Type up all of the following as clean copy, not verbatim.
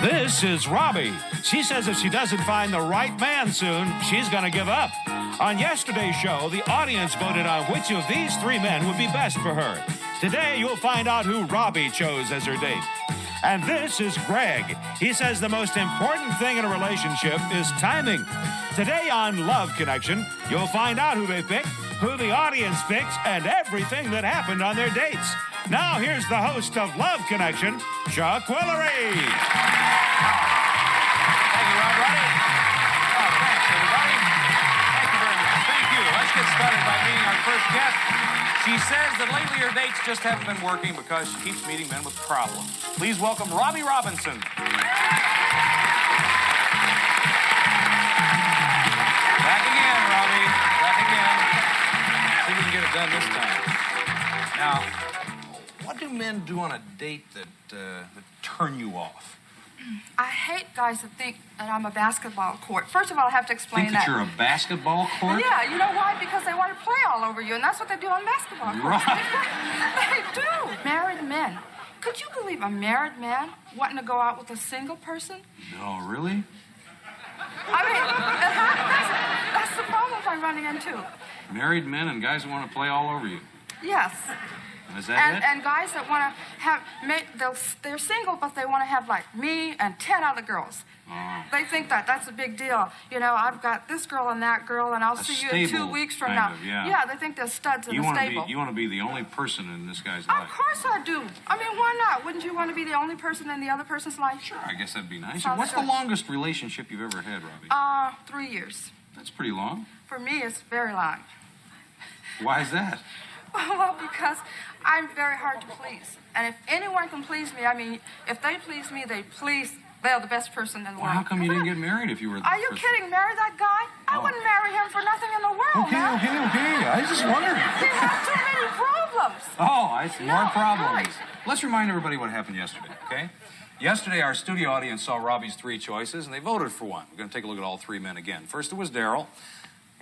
This is Robbie. She says if she doesn't find the right man soon, she's going to give up. On yesterday's show, the audience voted on which of these three men would be best for her. Today, you'll find out who Robbie chose as her date. And this is Greg. He says the most important thing in a relationship is timing. Today on Love Connection, you'll find out who they pick, who the audience picks, and everything that happened on their dates. Now, here's the host of Love Connection, Chuck Willery. Thank you, Robbie. Oh, thanks, everybody. Thank you very much. Thank you. Let's get started by meeting our first guest. She says that lately her dates just haven't been working because she keeps meeting men with problems. Please welcome Robbie Robinson. Back again, Robbie. Back again. See if we can get it done this time. Now, what do men do on a date that turn you off? I hate guys that think that I'm a basketball court. First of all, I have to explain Think that you're a basketball court? Yeah, you know why? Because they want to play all over you, and that's what they do on basketball courts. Right. They do. Married men. Could you believe a married man wanting to go out with a single person? No, really? I mean, that's the problems I'm running into. Married men and guys who want to play all over you. Yes. Is that it? And guys that want to have, they're single, but they want to have like me and 10 other girls. They think that's a big deal. You know, I've got this girl and that girl, and I'll see you in 2 weeks from now. Yeah, they think they're studs in the stable. You want to be the only person in this guy's life. Of course I do. I mean, why not? Wouldn't you want to be the only person in the other person's life? Sure, I guess that'd be nice. Sounds What's good. the longest relationship you've ever had, Robbie? 3 years. That's pretty long. For me, it's very long. Why is that? Well, because I'm very hard to please. And if anyone can please me, I mean, if they please me, they're the best person in the world. Well, how come you didn't get married if you were the Are you first? kidding? Marry that guy? I wouldn't marry him for nothing in the world, man. Okay. I just wondered. He has too many problems. Oh, I see. More No, problems. right. Let's remind everybody what happened yesterday, okay? Yesterday, our studio audience saw Robbie's three choices, and they voted for one. We're going to take a look at all three men again. First, it was Daryl.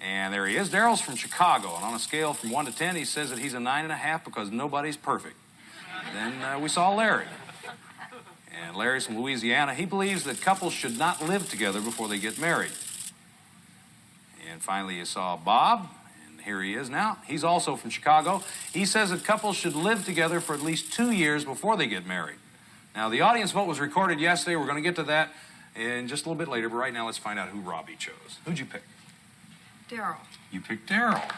And there he is. Daryl's from Chicago, and on a scale from 1 to 10, he says that he's a 9.5 because nobody's perfect. Then we saw Larry. And Larry's from Louisiana. He believes that couples should not live together before they get married. And finally, you saw Bob, and here he is now. He's also from Chicago. He says that couples should live together for at least 2 years before they get married. Now, the audience vote was recorded yesterday. We're going to get to that in just a little bit later, but right now, let's find out who Robbie chose. Who'd you pick? Daryl. You picked Daryl. Okay.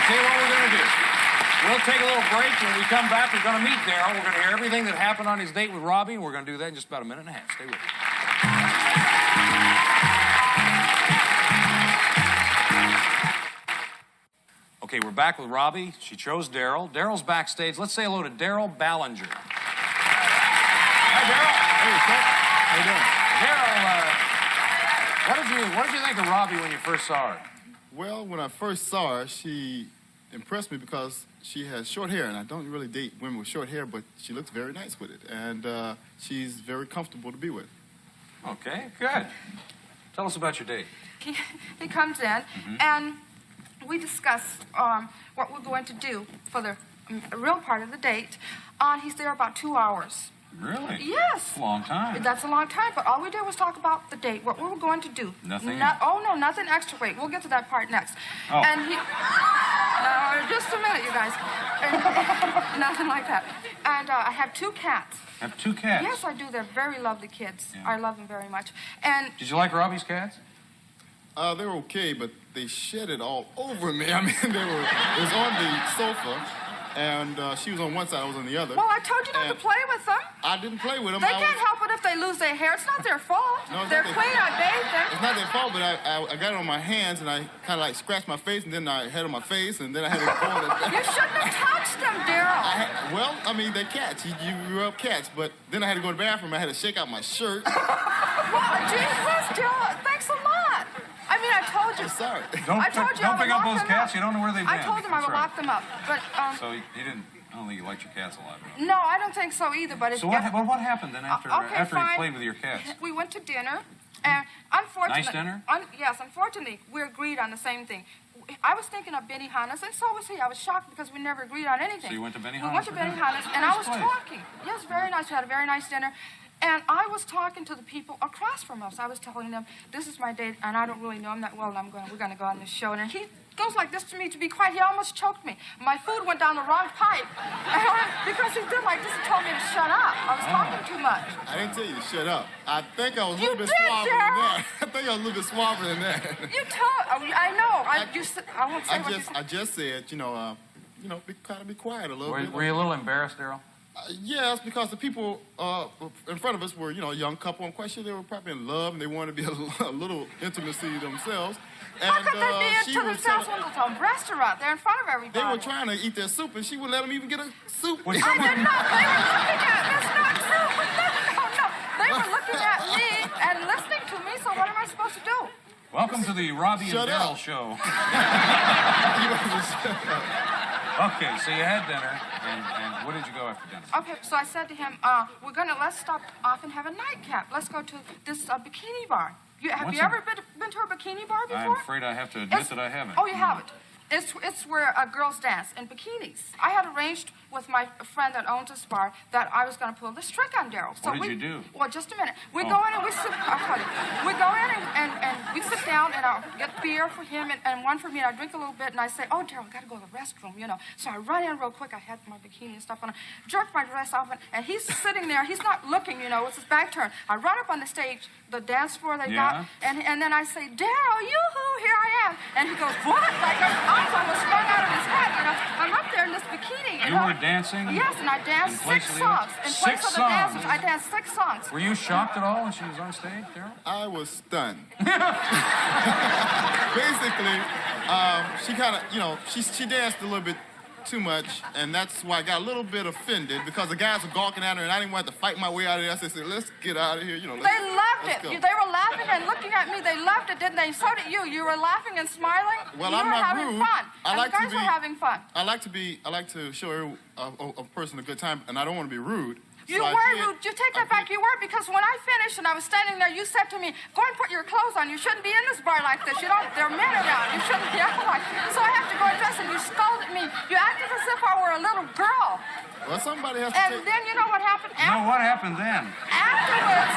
Tell you what we're going to do. We'll take a little break. When we come back, we're going to meet Daryl. We're going to hear everything that happened on his date with Robbie, and we're going to do that in just about a minute and a half. Stay with us. Okay, we're back with Robbie. She chose Daryl. Daryl's backstage. Let's say hello to Daryl Ballinger. Hi, Daryl. Hey, Chuck. How you doing? Daryl, what did you think of Robbie when you first saw her? Well, when I first saw her, she impressed me because she has short hair, and I don't really date women with short hair, but she looks very nice with it, and she's very comfortable to be with. Okay, good. Tell us about your date. He comes in, and we discuss what we're going to do for the real part of the date. He's there about 2 hours. Really? Yes. That's a long time. That's a long time, but all we did was talk about the date, what we were going to do. Nothing? Nothing extra. Wait, we'll get to that part next. Oh. And he... just a minute, you guys. And, nothing like that. And I have 2 cats. Have 2 cats? Yes, I do. They're very lovely kids. Yeah. I love them very much. And... Did you like Robbie's cats? They were okay, but they shed it all over me. I mean, it was on the sofa, and she was on one side, I was on the other. Well, I told you not to play with them. I didn't play with them. They can't help it if they lose their hair. It's not their fault. No, it's They're not their clean. I bathed them. It's not their fault, but I got it on my hands, and I kind of like scratched my face, and then I had it on my face, and then I had it on You shouldn't have touched them, Daryl. Well, I mean, they're cats. You grew up cats, but then I had to go to the bathroom. I had to shake out my shirt. Well, gee whiz, Daryl, thanks a lot. I mean, I told you. I'm sorry. I told you don't I would pick up lock those them cats. up. You don't know where they've been. I told him I would lock them up. But, So he didn't... I don't think you liked your cats a lot. no, I don't think so either, but it's... So what happened then after okay, after he fine. played with your cats? We went to dinner, and unfortunately... Nice dinner? Yes, unfortunately, we agreed on the same thing. I was thinking of Benihana's, and so was he. I was shocked because we never agreed on anything. So you went to Benihana's? We went to for dinner? Benihana's, and I was Nice place. talking. Yes, very nice. We had a very nice dinner. And I was talking to the people across from us. I was telling them, this is my date, and I don't really know him that well, and we're going to go on this show. And he goes like this to me to be quiet. He almost choked me. My food went down the wrong pipe. Because he did like this and told me to shut up. I was talking too much. I didn't tell you to shut up. I think I was a You little bit did, suaver than Daryl. that. I think I was a little bit suaver than that. You told, I know. I won't say what you said. I just said, be quiet a little bit. Were you a little embarrassed, Daryl? Yes, because the people in front of us were, a young couple. I'm quite sure they were probably in love and they wanted to be a little intimacy themselves. And, How could they be she into was themselves telling- when it's a restaurant? They're in front of everybody. They were trying to eat their soup and she wouldn't let them even get a soup. Was I did not. They were looking at. That's not true. No. They were looking at me and listening to me. So what am I supposed to do? Welcome to the Robbie Shut and Daryl up. show. Okay, so you had dinner, and where did you go after dinner? Okay, so I said to him, let's stop off and have a nightcap. Let's go to this bikini bar. Have What's you a- ever been to a bikini bar before? I'm afraid I have to admit that I haven't. Oh, you haven't. It's where girls dance in bikinis. I had arranged with my friend that owns this bar that I was going to pull this trick on Daryl. So What did you do? Well, just a minute. We go in and we sit. I'll tell you. We go in and we sit down and I'll get beer for him and one for me. And I drink a little bit and I say, "Oh, Daryl, I got to go to the restroom," So I run in real quick. I had my bikini and stuff on. I jerk my dress off and he's sitting there. He's not looking. It's his back turned. I run up on the stage, the dance floor they Yeah. got, and then I say, "Daryl, yoo-hoo, here I am." And he goes, "What?" Like I'm almost sprung out of his head. I'm up there in this bikini. You were dancing? Yes, and I danced In place 6 of the other- songs. In 6 place of the songs? dancers, I danced 6 songs. Were you shocked at all when she was on stage, Daryl? I was stunned. Basically, she kind of, she danced a little bit too much, and that's why I got a little bit offended because the guys were gawking at her, and I didn't want to fight my way out of there. I said, "Let's get out of here." They loved it. go. They were laughing and looking at me. They loved it, didn't they? So did you. You were laughing and smiling. Well, you I'm were not having rude. fun. I And like the to guys be- were having fun. I like to show a person a good time, and I don't want to be rude. You So I were did- rude. You take I that back. did- You were, because when I finished and I was standing there, you said to me, "Go and put your clothes on. You shouldn't be in this bar like this. There are men around. You shouldn't be out like." So I have to go and dress, and you scolded me. You acted as if I were a little girl. Well, somebody has to And take... then you know what happened? No, what happened then? Afterwards,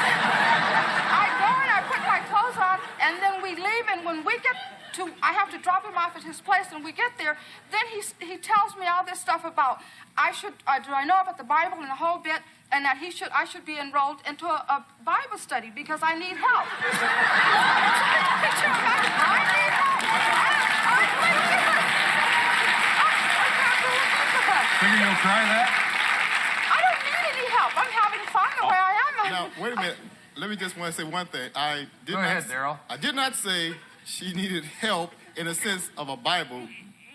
I go and I put my clothes on, and then we leave. And when we get to, I have to drop him off at his place, and we get there. Then he tells me all this stuff about do I know about the Bible and the whole bit, and that I should be enrolled into a Bible study because I need help. I need help. Figure you'll try that? I don't need any help. I'm having fun the way I am. Now, wait a minute. Let me just want to say one thing. Go ahead, Daryl. I did not say she needed help in a sense of a Bible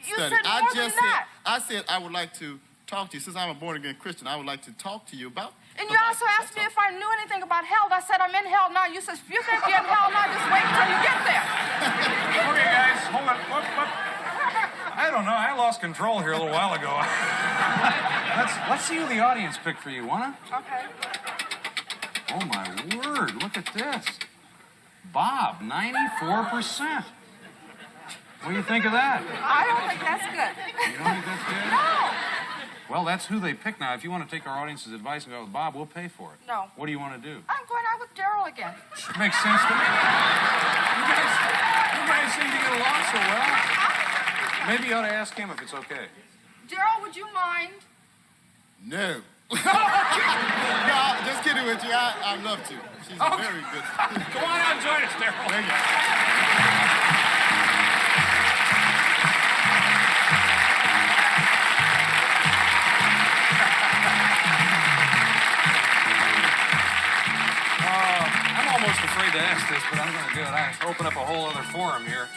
You study. said more than that. I said I would like to talk to you. Since I'm a born-again Christian, I would like to talk to you about And the you Bible. also asked me That's if I knew anything about hell. I said I'm in hell now. You said, if you think you're in hell now, just wait until you get there. Okay, guys, hold on. What? I don't know. I lost control here a little while ago. Let's see who the audience picked for you, wanna? Okay. Oh my word! Look at this. Bob, 94%. What do you think of that? I don't think that's good. You don't think that's good? No. Well, that's who they picked now. If you want to take our audience's advice and go with Bob, we'll pay for it. No. What do you want to do? I'm going out with Daryl again. Makes sense to me. You guys seem to get along so well. Maybe you ought to ask him if it's okay. Daryl, would you mind? No. No, just kidding with you. I'd love to. She's Okay. very good. Go on out and join us, Daryl. Thank you. I'm almost afraid to ask this, but I'm going to do it. I open up a whole other forum here.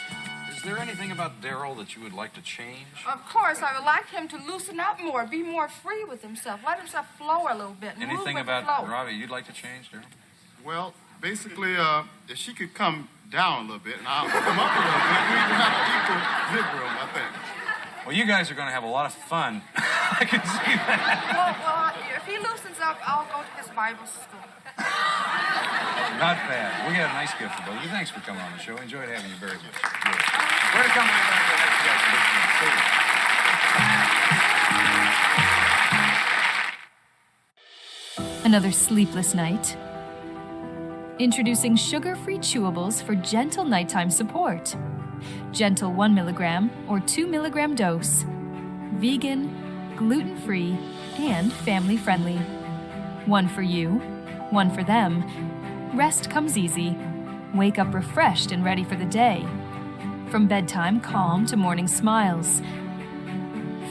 Is there anything about Daryl that you would like to change? Of course, I would like him to loosen up more, be more free with himself, let himself flow a little bit. Move Anything with the about flow. Robbie you'd like to change, Daryl? Well, basically, if she could come down a little bit, and I'll come up a little bit, we can have an equal room, I think. Well, you guys are going to have a lot of fun. I can see that. Well, if he loosens up, I'll go to his Bible school. Not bad. We got a nice gift for both of you. Thanks for coming on the show. Enjoyed having you very much. Good. We're to come right back to the next guest. Another sleepless night. Introducing sugar-free chewables for gentle nighttime support. Gentle 1 milligram or 2 milligram dose. Vegan, gluten-free, and family-friendly. One for you, one for them. Rest comes easy. Wake up refreshed and ready for the day. From bedtime calm to morning smiles.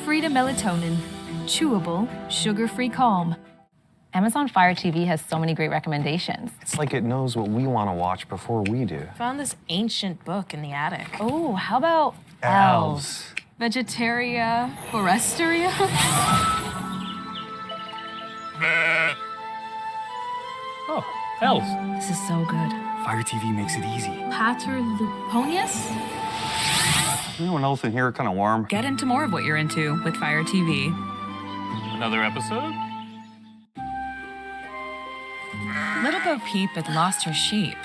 Frida Melatonin. Chewable, sugar-free calm. Amazon Fire TV has so many great recommendations. It's like it knows what we want to watch before we do. Found this ancient book in the attic. Oh, how about Elves? Vegetaria, Foresteria. Oh, elves. This is so good. Fire TV makes it easy. Pater Luponius? Anyone else in here kind of warm? Get into more of what you're into with Fire TV. Another episode? Little Bo Peep had lost her sheep.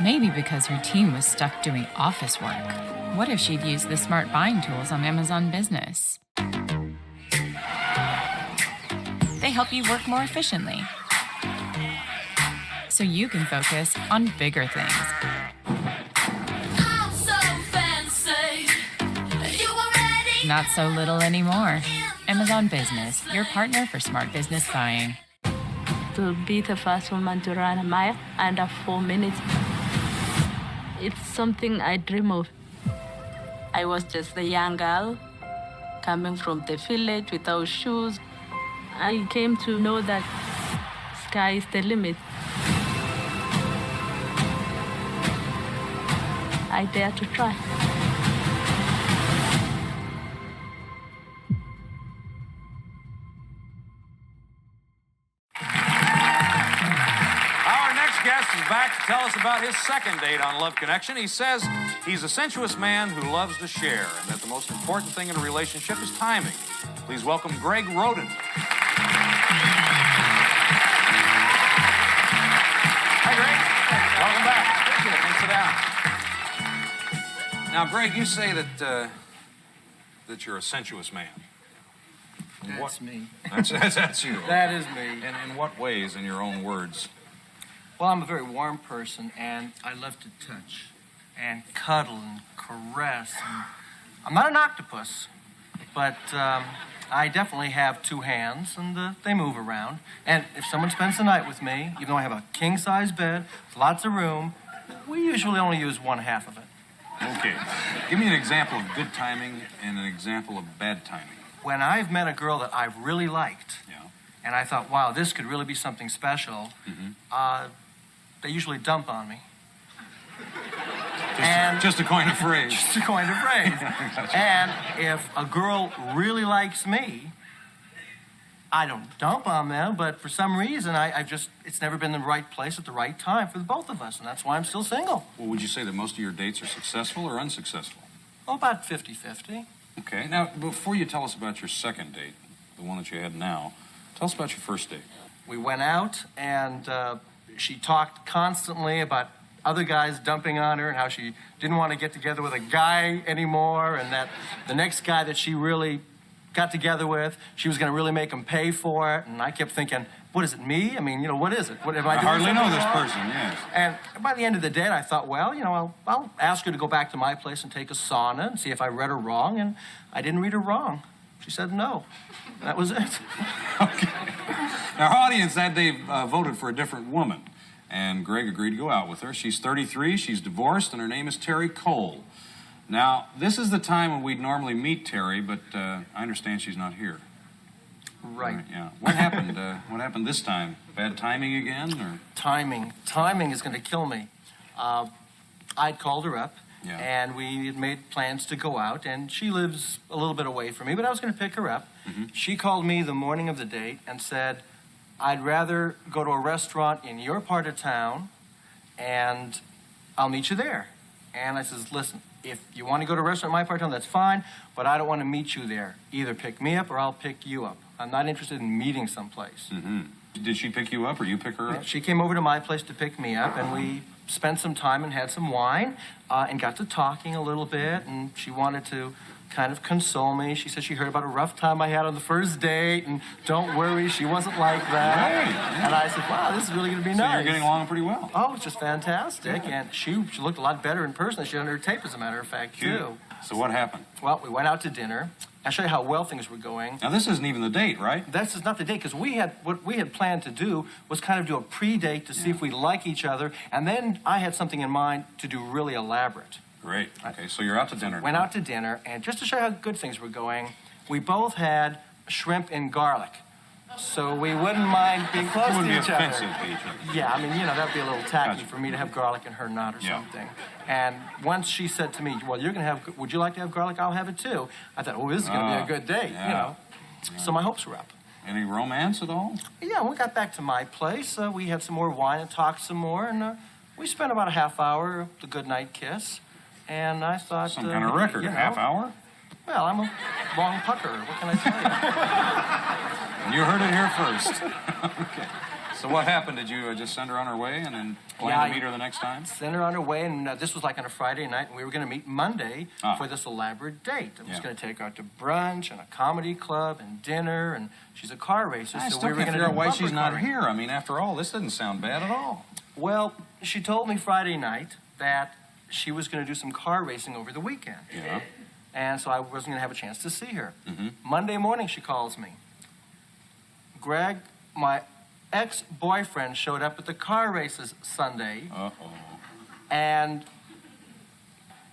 Maybe because her team was stuck doing office work. What if she'd used the smart buying tools on Amazon Business? They help you work more efficiently, so you can focus on bigger things. I'm so fancy. You already Not so little anymore. Amazon Business, your partner for smart business buying. To be the first woman to run a mile under 4 minutes. It's something I dream of. I was just a young girl coming from the village without shoes. I came to know that sky is the limit. I dare to try. Guest is back to tell us about his second date on Love Connection. He says he's a sensuous man who loves to share and that the most important thing in a relationship is timing. Please welcome Greg Roden. Hi, Greg. Welcome back. Sit down. Now, Greg, you say that you're a sensuous man. That's me. That's you. That is me. And in what ways, in your own words? Well, I'm a very warm person, and I love to touch and cuddle and caress. And I'm not an octopus, but I definitely have two hands, and they move around. And if someone spends the night with me, even though I have a king-size bed, lots of room, we usually only use one half of it. Okay. Give me an example of good timing and an example of bad timing. When I've met a girl that I've really liked, and I thought, wow, this could really be something special, they usually dump on me. Just to coin a phrase. Just to coin a phrase. And if a girl really likes me, I don't dump on them, but for some reason, it's never been the right place at the right time for the both of us, and that's why I'm still single. Well, would you say that most of your dates are successful or unsuccessful? Oh, about 50-50. Okay. Now, before you tell us about your second date, the one that you had now, tell us about your first date. We went out, and she talked constantly about other guys dumping on her and how she didn't want to get together with a guy anymore, and that the next guy that she really got together with, she was going to really make him pay for it. And I kept thinking, what is it, me? I mean, what is it? What am I doing? I hardly know this wrong? person, yes. And by the end of the day, I thought, well, I'll ask her to go back to my place and take a sauna and see if I read her wrong, and I didn't read her wrong. She said no. That was it. Okay. Our audience that day voted for a different woman, and Greg agreed to go out with her. She's 33, she's divorced, and her name is Terry Cole. Now, this is the time when we'd normally meet Terry, but I understand she's not here. Right. Yeah. What happened? What happened this time? Bad timing again, or? Timing is going to kill me. I'd called her up, and we had made plans to go out, and she lives a little bit away from me, but I was going to pick her up. Mm-hmm. She called me the morning of the date and said, I'd rather go to a restaurant in your part of town, and I'll meet you there. And I says, listen, if you want to go to a restaurant in my part of town, that's fine, but I don't want to meet you there. Either pick me up or I'll pick you up. I'm not interested in meeting someplace. Mm-hmm. Did she pick you up or you pick her up? She came over to my place to pick me up, and we spent some time and had some wine and got to talking a little bit, and she wanted to kind of console me. She said she heard about a rough time I had on the first date, and don't worry, she wasn't like that. Right. And I said, wow, this is really going to be So nice. you're getting along pretty well. Oh, it's just fantastic. And she looked a lot better in person than she did on her tape, as a matter of fact, too. So what happened? Well, we went out to dinner. I'll show you how well things were going. Now, this isn't even the date, right? This is not the date, because what we had planned to do was kind of do a pre-date to see if we like each other, and then I had something in mind to do really elaborate. Great. Okay, so you're out to dinner. Went out to dinner, and just to show you how good things were going, we both had shrimp and garlic. So we wouldn't mind being close It wouldn't to be each offensive other. to each other. Yeah, I mean, that'd be a little tacky Gotcha. for me to have garlic and her not or Yeah. something. And once she said to me, well, would you like to have garlic? I'll have it too. I thought, oh, this is going to be a good date, yeah. So my hopes were up. Any romance at all? Yeah, when we got back to my place, we had some more wine and talked some more, and we spent about a half hour, the goodnight kiss. And I thought... Some kind of record, a half hour? Well, I'm a long pucker. What can I tell you? You heard it here first. Okay. So what happened? Did you just send her on her way and then plan to meet her the next time? Sent her on her way, and this was like on a Friday night, and we were going to meet Monday for this elaborate date. I was going to take her out to brunch and a comedy club and dinner, and she's a car racer, I so still we were can't going to figure do out why bumper she's not cars. here. I mean, after all, this doesn't sound bad at all. Well, she told me Friday night that she was going to do some car racing over the weekend. Yeah. And so I wasn't going to have a chance to see her. Mm-hmm. Monday morning, she calls me. Greg, my ex-boyfriend showed up at the car races Sunday. Uh-oh. And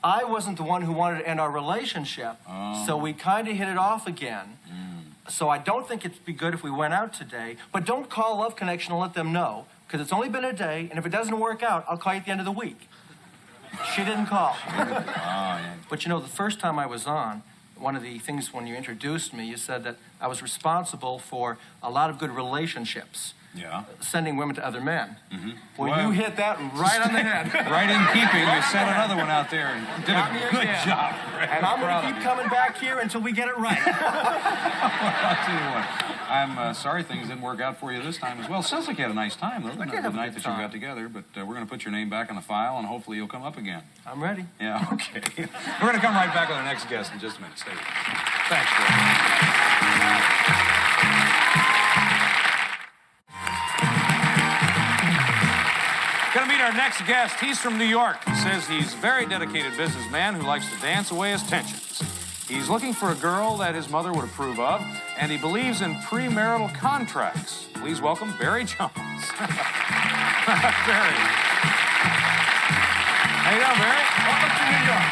I wasn't the one who wanted to end our relationship. Oh. So we kind of hit it off again. So I don't think it'd be good if we went out today. But don't call Love Connection and let them know, because it's only been a day, and if it doesn't work out, I'll call you at the end of the week. She didn't call. Yeah. But the first time I was on, one of the things when you introduced me, you said that I was responsible for a lot of good relationships. Yeah. Sending women to other men. Mm-hmm. Well, you hit that right on the head. Right in keeping. You sent another one out there and did Got me a good again. job. And I'm going to keep coming back here until we get it right. I'll tell you what. I'm sorry things didn't work out for you this time as well. Sounds like you had a nice time, though. The night that you got together. But we're going to put your name back on the file, and hopefully you'll come up again. I'm ready. Yeah, okay. We're going to come right back with our next guest in just a minute. Stay with us. Thanks, Greg. Going to meet our next guest. He's from New York. He says he's a very dedicated businessman who likes to dance away his tensions. He's looking for a girl that his mother would approve of, and he believes in premarital contracts. Please welcome Barry Jones. Barry. How you doing, Barry? Welcome to New York.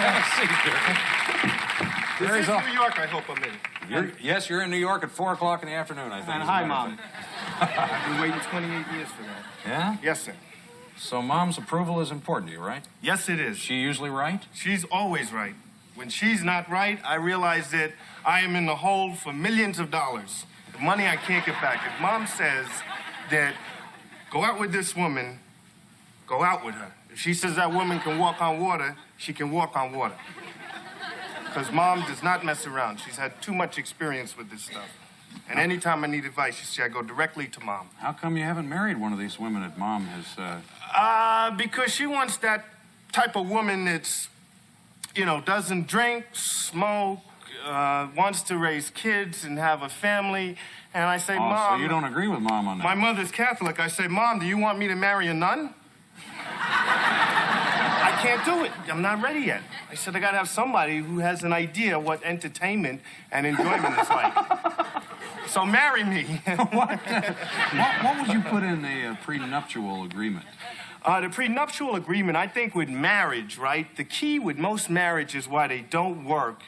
Have a seat, Barry. This is New York, I hope I'm in. Yes, you're in New York at 4 o'clock in the afternoon, I think. And hi, Mom. I've been waiting 28 years for that. Yeah? Yes, sir. So Mom's approval is important to you, right? Yes, it is. She usually right? She's always right. When she's not right, I realize that I am in the hole for millions of dollars. The money I can't get back. If Mom says that go out with this woman, go out with her. If she says that woman can walk on water, she can walk on water. Because Mom does not mess around. She's had too much experience with this stuff. And anytime I need advice, she says I go directly to Mom. How come you haven't married one of these women that Mom has... Because she wants that type of woman that's, doesn't drink, smoke, wants to raise kids and have a family. And I say, Mom... so you don't agree with Mom on that? My mother's Catholic. I say, Mom, do you want me to marry a nun? I can't do it. I'm not ready yet. I said, I got to have somebody who has an idea what entertainment and enjoyment is like. So marry me. What would you put in a prenuptial agreement? The prenuptial agreement, I think with marriage, right? The key with most marriages why they don't work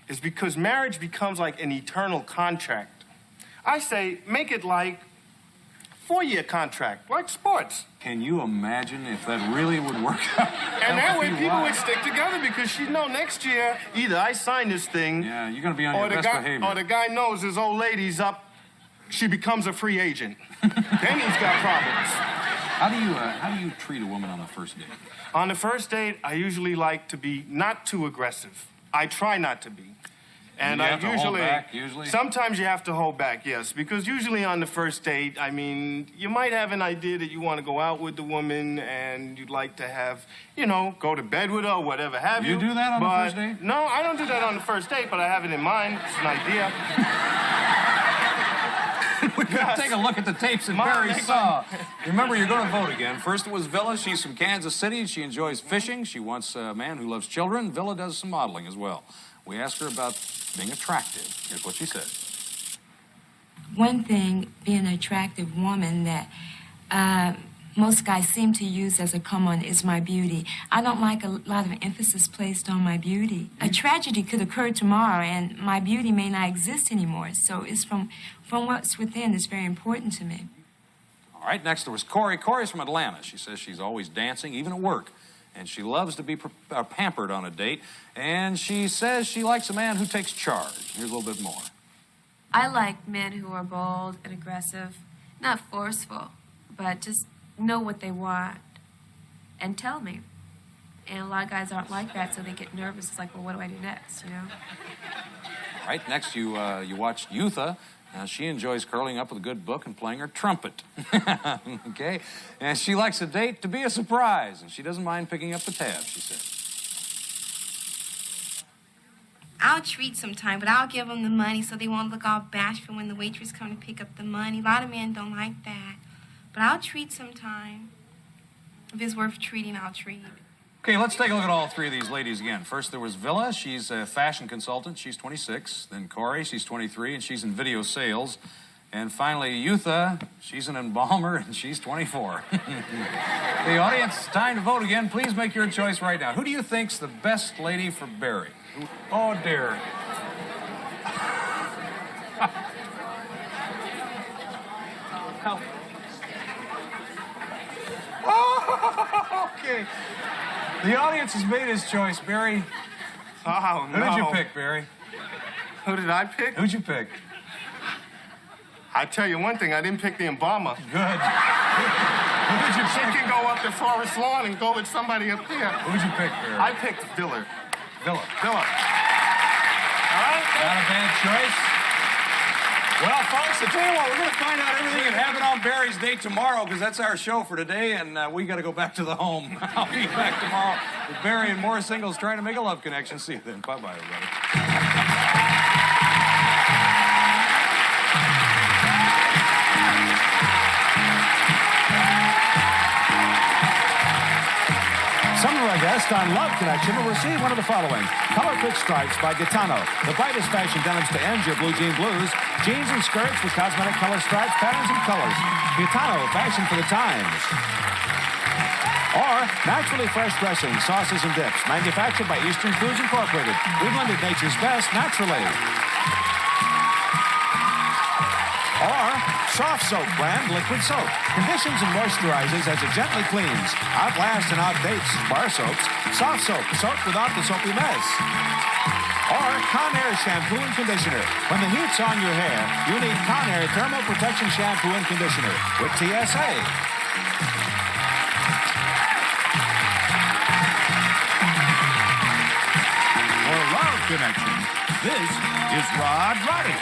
is because marriage becomes like an eternal contract. I say, make it like 4-year contract, like sports. Can you imagine if that really would work out? And that way people would stick together because she'd know next year either I sign this thing. Yeah, you're going to be on your best behavior. Or the guy knows his old lady's up, she becomes a free agent. Then he's got problems. How do you treat a woman on the first date? On the first date, I usually like to be not too aggressive. I try not to be. And You I have to hold back, usually? Sometimes you have to hold back, yes, because usually on the first date, I mean, you might have an idea that you want to go out with the woman and you'd like to have, you know, go to bed with her or whatever have you. You do that on the first date? No, I don't do that on the first date, but I have it in mind. It's an idea. We gotta take a look at the tapes that Barry saw. Remember, you're going to vote again. First it was Villa. She's from Kansas City. She enjoys fishing. She wants a man who loves children. Villa does some modeling as well. We asked her about being attractive. Here's what she said. One thing, being an attractive woman that most guys seem to use as a come-on is my beauty. I don't like a lot of emphasis placed on my beauty. A tragedy could occur tomorrow, and my beauty may not exist anymore. So it's from what's within is very important to me. All right, next there was Corey. Corey's from Atlanta. She says she's always dancing, even at work. And she loves to be pampered on a date. And she says she likes a man who takes charge. Here's a little bit more. I like men who are bold and aggressive, not forceful, but just know what they want and tell me. And a lot of guys aren't like that, so they get nervous. It's like, well, what do I do next, you know? All right, next you watched Yutha. She enjoys curling up with a good book and playing her trumpet. Okay? And she likes a date to be a surprise, and she doesn't mind picking up the tab, she said. I'll treat sometime, but I'll give them the money so they won't look all bashful when the waitress comes to pick up the money. A lot of men don't like that. But I'll treat sometime. If it's worth treating, I'll treat. Okay, let's take a look at all three of these ladies again. First, there was Villa. She's a fashion consultant. She's 26. Then Corey, she's 23, and she's in video sales. And finally, Yutha, she's an embalmer, and she's 24. The audience, it's time to vote again. Please make your choice right now. Who do you think's the best lady for Barry? Oh, dear. Oh, okay. The audience has made his choice, Barry. Oh, no. Who did you pick, Barry? Who did I pick? Who'd you pick? I tell you one thing, I didn't pick the embalmer. Good. Who did you She pick? can go up to Forest Lawn and go with somebody up there. Who'd you pick, Barry? I picked Villa. Villa. Villa. All right? Not a bad choice. Well, folks, I tell you what, we're going to find out everything that happened on Barry's date tomorrow, because that's our show for today, and we got to go back to the home. I'll be back tomorrow with Barry and more singles trying to make a love connection. See you then. Bye-bye, everybody. Some of our guests on Love Connection will receive one of the following. Color Fit Stripes by Gitano. The brightest fashion denims to end your blue jean blues. Jeans and skirts with cosmetic color stripes, patterns, and colors. Gitano, fashion for the times. Or naturally fresh dressings, sauces, and dips. Manufactured by Eastern Foods Incorporated. We blended nature's best naturally. Or Soft Soap brand liquid soap. Conditions and moisturizes as it gently cleans. Outlasts and outdates bar soaps. Soft Soap, soap without the soapy mess. Or Conair shampoo and conditioner. When the heat's on your hair, you need Conair Thermal Protection Shampoo and Conditioner with TSA. For Love Connection, this is Rod Roddy.